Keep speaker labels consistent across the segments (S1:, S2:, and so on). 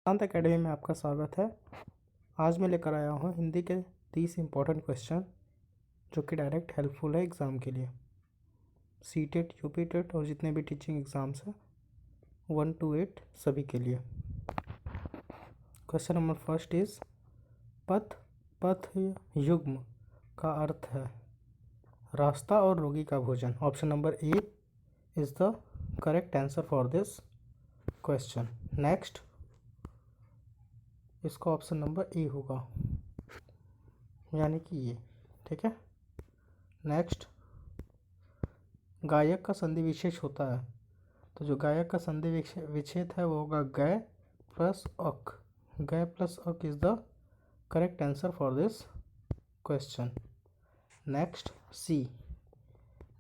S1: शांत एकेडमी में आपका स्वागत है। आज मैं लेकर आया हूँ हिंदी के 30 इम्पोर्टेंट क्वेश्चन जो कि डायरेक्ट हेल्पफुल है एग्ज़ाम के लिए। सीटेट, यूपीटेट और जितने भी टीचिंग एग्ज़ाम्स हैं 1 to 8 सभी के लिए। क्वेश्चन नंबर फर्स्ट इज़ पथ युग्म का अर्थ है रास्ता और रोगी का भोजन। Option number A is the correct answer for this question. Next, इसका ऑप्शन नंबर ए होगा, यानी कि ये। ठीक है। नेक्स्ट, गायक का संधि विशेष होता है, तो जो गायक का संधि विच्छेद है वो होगा गय प्लस अक। गय प्लस अक is the correct answer for this question. Next, C.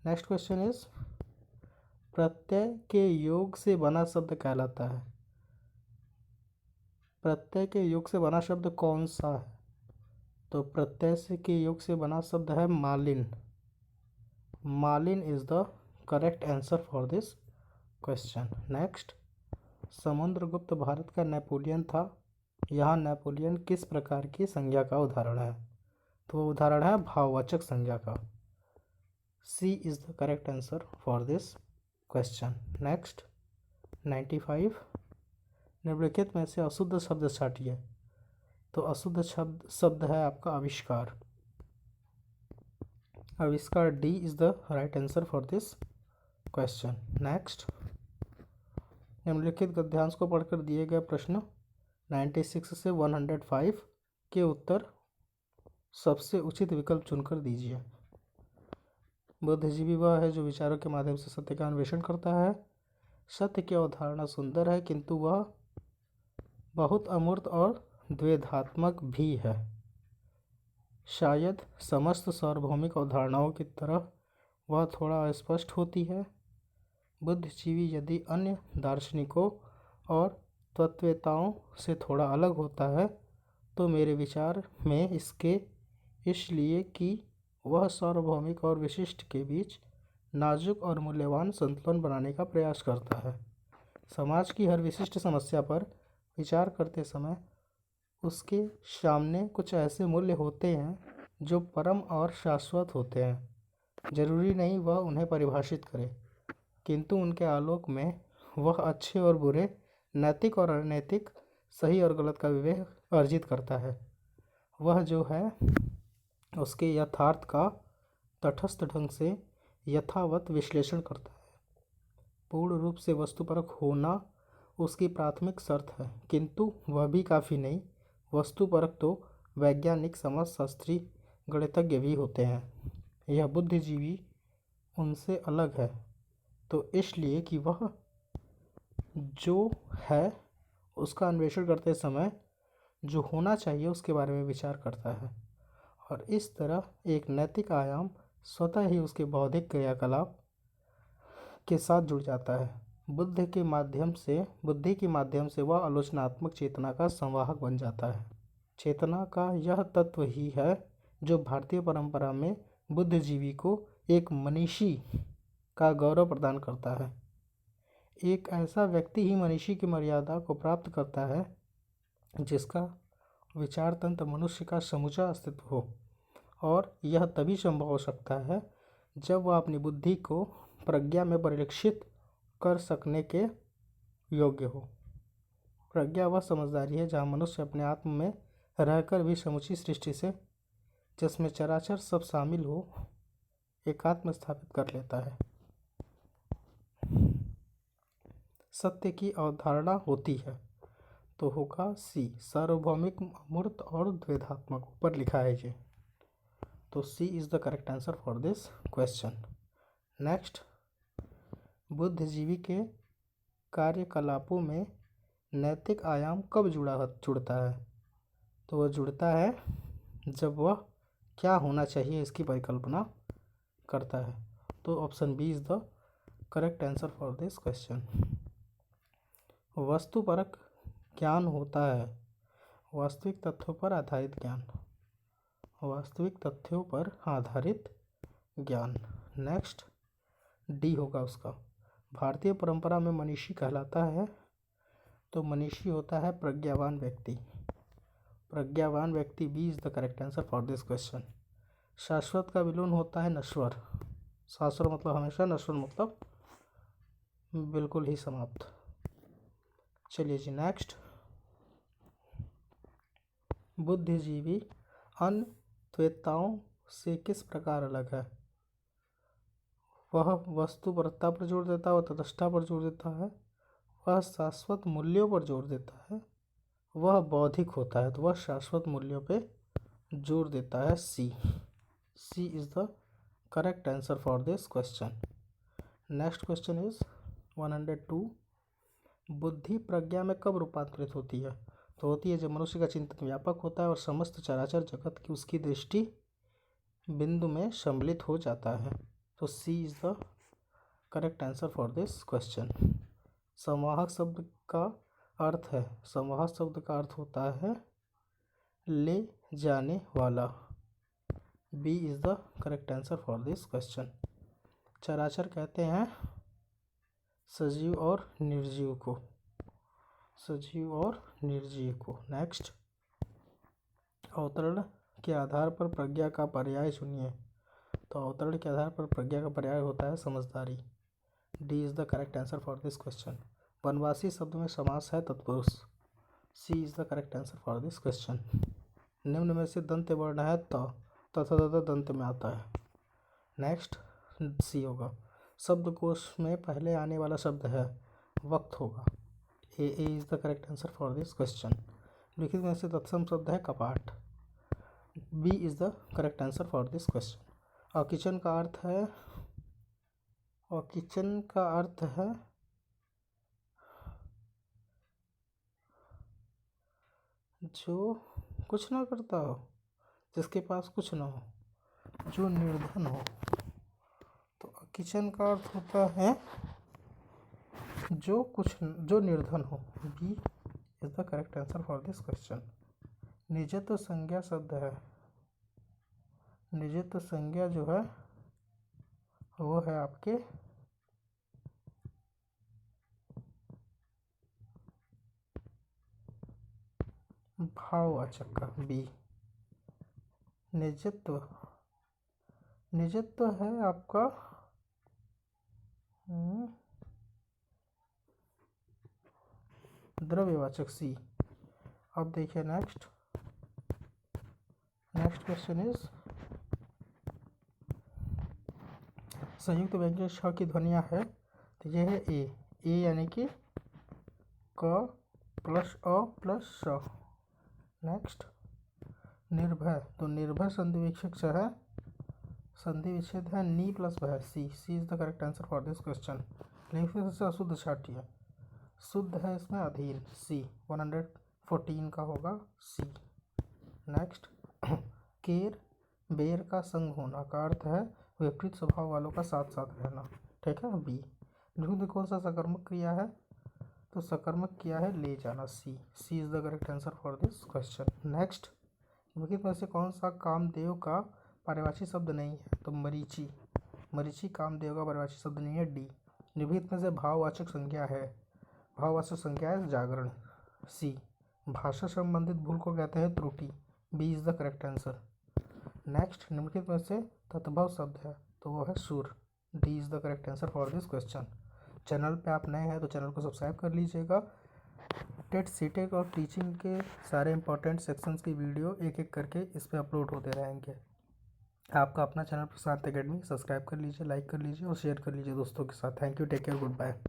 S1: Next question is प्रत्यय के योग से बना शब्द कहलाता है। प्रत्यय के योग से बना शब्द कौन सा है? तो प्रत्यय से के योग से बना शब्द है मालिन। मालिन is the correct answer for this question. Next, Samudragupta Bharat का नेपोलियन था। यहाँ नेपोलियन किस प्रकार की संज्ञा का उदाहरण है? तो वो उदाहरण है भाववाचक संज्ञा का। C is the correct answer for this question. Next, 95, निम्नलिखित में से अशुद्ध शब्द छाटिए। तो अशुद्ध शब्द है आपका आविष्कार। आविष्कार D is the right answer for this question. Next, निम्नलिखित गद्यांश को पढ़कर दिए गए प्रश्न 96 से 105 के उत्तर सबसे उचित विकल्प चुनकर दीजिए। बुद्धिजीवी वह है जो विचारों के माध्यम से सत्य का अन्वेषण करता है। सत्य की अवधारणा सुंदर है किंतु वह बहुत अमूर्त और द्वैधात्मक भी है। शायद समस्त सार्वभौमिक अवधारणाओं की तरह वह थोड़ा अस्पष्ट होती है। बुद्धिजीवी यदि अन्य दार्शनिकों और तत्ववेताओं से थोड़ा अलग होता है तो मेरे विचार में इसके इसलिए कि वह सार्वभौमिक और विशिष्ट के बीच नाजुक और मूल्यवान संतुलन बनाने का प्रयास करता है। समाज की हर विशिष्ट समस्या पर विचार करते समय उसके सामने कुछ ऐसे मूल्य होते हैं जो परम और शाश्वत होते हैं। जरूरी नहीं वह उन्हें परिभाषित करे, किंतु उनके आलोक में वह अच्छे और बुरे, नैतिक और अनैतिक, सही और गलत का विवेक अर्जित करता है। वह जो है उसके यथार्थ का तटस्थ ढंग से यथावत विश्लेषण करता है। पूर्ण रूप से वस्तुपरक होना उसकी प्राथमिक शर्त है, किंतु वह भी काफ़ी नहीं। वस्तुपरक तो वैज्ञानिक, समाजशास्त्री, गणितज्ञ भी होते हैं। यह बुद्धिजीवी उनसे अलग है, तो इसलिए कि वह जो है उसका अन्वेषण करते समय जो होना चाहिए उसके बारे में विचार करता है, और इस तरह एक नैतिक आयाम स्वतः ही उसके बौद्धिक क्रियाकलाप के साथ जुड़ जाता है। बुद्धि के माध्यम से वह आलोचनात्मक चेतना का संवाहक बन जाता है। चेतना का यह तत्व ही है जो भारतीय परंपरा में बुद्धिजीवी को एक मनीषी का गौरव प्रदान करता है। एक ऐसा व्यक्ति ही मनीषी की मर्यादा को प्राप्त करता है जिसका विचार तंत्र मनुष्य का समूचा अस्तित्व हो, और यह तभी संभव हो सकता है जब वह अपनी बुद्धि को प्रज्ञा में परिलक्षित कर सकने के योग्य हो। प्रज्ञा वह समझदारी है जहाँ मनुष्य अपने आत्म में रहकर भी समूची सृष्टि से, जिसमें चराचर सब शामिल हो, एकात्म स्थापित कर लेता है। सत्य की अवधारणा होती है, तो होगा सी, सार्वभौमिक, अमूर्त और द्वैधात्मक। ऊपर लिखा है ये, तो C is the correct answer for this question. Next, बुद्धिजीवी के कार्यकलापों में नैतिक आयाम कब जुड़ता है? तो वह जुड़ता है जब वह क्या होना चाहिए इसकी परिकल्पना करता है। तो option B is the correct answer for this question. वस्तुपरक ज्ञान होता है वास्तविक तथ्यों पर आधारित ज्ञान। वास्तविक तथ्यों पर आधारित ज्ञान। नेक्स्ट, डी होगा उसका। भारतीय परंपरा में मनीषी कहलाता है तो मनीषी होता है प्रज्ञावान व्यक्ति। प्रज्ञावान व्यक्ति B is the correct answer for this question. शाश्वत का विलोम होता है नश्वर। शाश्वत मतलब हमेशा, नश्वर मतलब बिल्कुल ही समाप्त। चलिए जी नेक्स्ट। बुद्धिजीवी अन्य त्वेताओं से किस प्रकार अलग है? वह वस्तुपरता पर जोर देता है, वह तटस्थता पर जोर देता है, वह शाश्वत मूल्यों पर जोर देता है, वह बौद्धिक होता है। तो वह शाश्वत मूल्यों पे जोर देता है। C is the correct answer for this question. Next question is 102। बुद्धि प्रज्ञा में कब रूपांतरित होती है? तो होती है जब मनुष्य का चिंतन व्यापक होता है और समस्त चराचर जगत की उसकी दृष्टि बिंदु में सम्मिलित हो जाता है। तो C is the correct answer for this question. संवाहक शब्द का अर्थ है, संवाहक शब्द का अर्थ होता है ले जाने वाला। B is the correct answer for this question. चराचर कहते हैं सजीव और निर्जीव को, सजीव और निर्जीव को। नेक्स्ट। अवतरण के आधार पर प्रज्ञा का पर्याय चुनिए। तो अवतरण के आधार पर प्रज्ञा का पर्याय होता है समझदारी। D is the correct answer for this question. वनवासी शब्द में समास है तत्पुरुष। C is the correct answer for this question. निम्न में से दंत वर्ण है त तथा तथा दंत में आता है। नेक्स्ट सी होगा। शब्दकोश में पहले आने वाला शब्द है वक्त होगा। A is the correct answer for this question. लिखित में से तत्सम शब्द है कपाट। B is the correct answer for this question. और किचन का अर्थ है, और किचन का अर्थ है जो कुछ ना करता हो, जिसके पास कुछ ना हो, जो निर्धन हो। तो किचन का अर्थ होता है जो निर्धन हो। B is the correct answer for this question. निजत्व संज्ञा शब्द है, निजत्व संज्ञा जो है वो है आपके भाववाचक का। बी निजत्व, निजत्व है आपका द्रव्यवाचक। सी। अब देखिए नेक्स्ट क्वेश्चन इज संयुक्त व्यंजन श की ध्वनियाँ है। तो यह है ए यानी कि क प्लस अ प्लस स। नेक्स्ट निर्भय, तो निर्भय संधि विच्छेद है, संधि विच्छेद है नी प्लस भय। C is the correct answer for this question. लेकिन से अशुद्ध छाटी है, शुद्ध है इसमें अधीन। सी 114 का होगा सी। नेक्स्ट केर बेर का संग होना का अर्थ है विपरीत स्वभाव वालों का साथ साथ रहना। ठीक है। बी। निम्न कौन सा सकर्मक क्रिया है? तो सकर्मक क्रिया है ले जाना। C is the correct answer for this question. Next निम्नलिखित में से कौन सा कामदेव का पर्यायवाची शब्द नहीं है? तो मरीचि, मरीचि कामदेव का पर्यायवाची शब्द नहीं है। डी। निम्नलिखित में से भाववाचक संज्ञा है, भाववाचक संज्ञा है जागरण। सी। भाषा संबंधित भूल को कहते हैं त्रुटि। B is the correct answer. Next निम्नलिखित में से तत्भव शब्द है, तो वो है सुर। D is the correct answer for this question. Channel पे आप नए हैं तो चैनल को सब्सक्राइब कर लीजिएगा। टेट सीटेट और टीचिंग के सारे इंपॉर्टेंट सेक्शंस की वीडियो एक एक करके इस पर अपलोड होते रहेंगे। आपका अपना चैनल प्रशांत एकेडमी, सब्सक्राइब कर लीजिए, लाइक कर लीजिए और शेयर कर लीजिए दोस्तों के साथ। Thank you, take care, good bye.